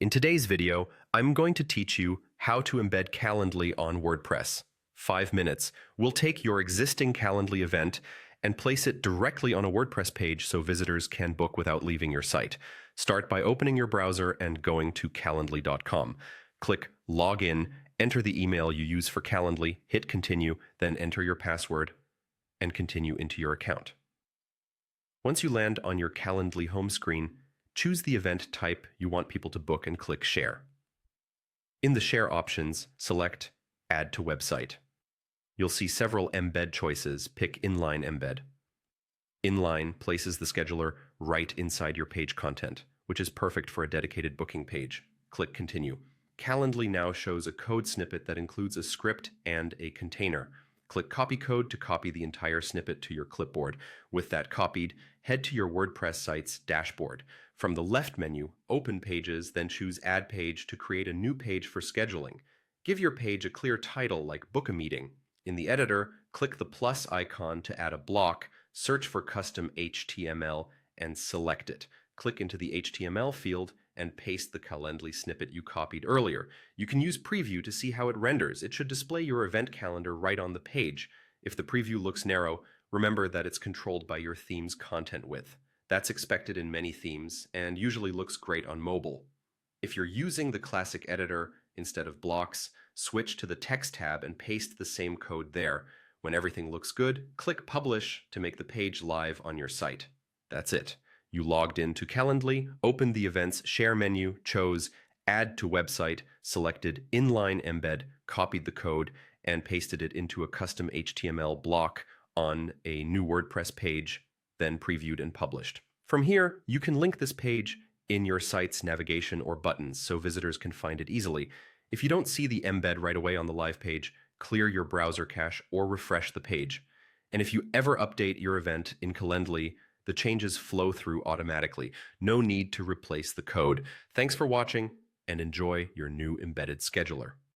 In today's video, I'm going to teach you how to embed Calendly on WordPress. 5 minutes. We'll take your existing Calendly event and place it directly on a WordPress page so visitors can book without leaving your site. Start by opening your browser and going to calendly.com. Click Login, enter the email you use for Calendly, hit Continue, then enter your password and continue into your account. Once you land on your Calendly home screen, choose the event type you want people to book and click Share. In the Share options, select Add to Website. You'll see several embed choices. Pick Inline Embed. Inline places the scheduler right inside your page content, which is perfect for a dedicated booking page. Click Continue. Calendly now shows a code snippet that includes a script and a container. Click Copy Code to copy the entire snippet to your clipboard. With that copied, head to your WordPress site's dashboard. From the left menu, open Pages, then choose Add Page to create a new page for scheduling. Give your page a clear title like Book a Meeting. In the editor, click the plus icon to add a block, search for custom HTML, and select it. Click into the HTML field and paste the Calendly snippet you copied earlier. You can use Preview to see how it renders. It should display your event calendar right on the page. If the preview looks narrow, remember that it's controlled by your theme's content width. That's expected in many themes and usually looks great on mobile. If you're using the classic editor instead of blocks, switch to the Text tab and paste the same code there. When everything looks good, click Publish to make the page live on your site. That's it. You logged into Calendly, opened the Events Share menu, chose Add to Website, selected Inline Embed, copied the code, and pasted it into a custom HTML block on a new WordPress page, then previewed and published. From here, you can link this page in your site's navigation or buttons so visitors can find it easily. If you don't see the embed right away on the live page, clear your browser cache or refresh the page. And if you ever update your event in Calendly, the changes flow through automatically. No need to replace the code. Thanks for watching and enjoy your new embedded scheduler.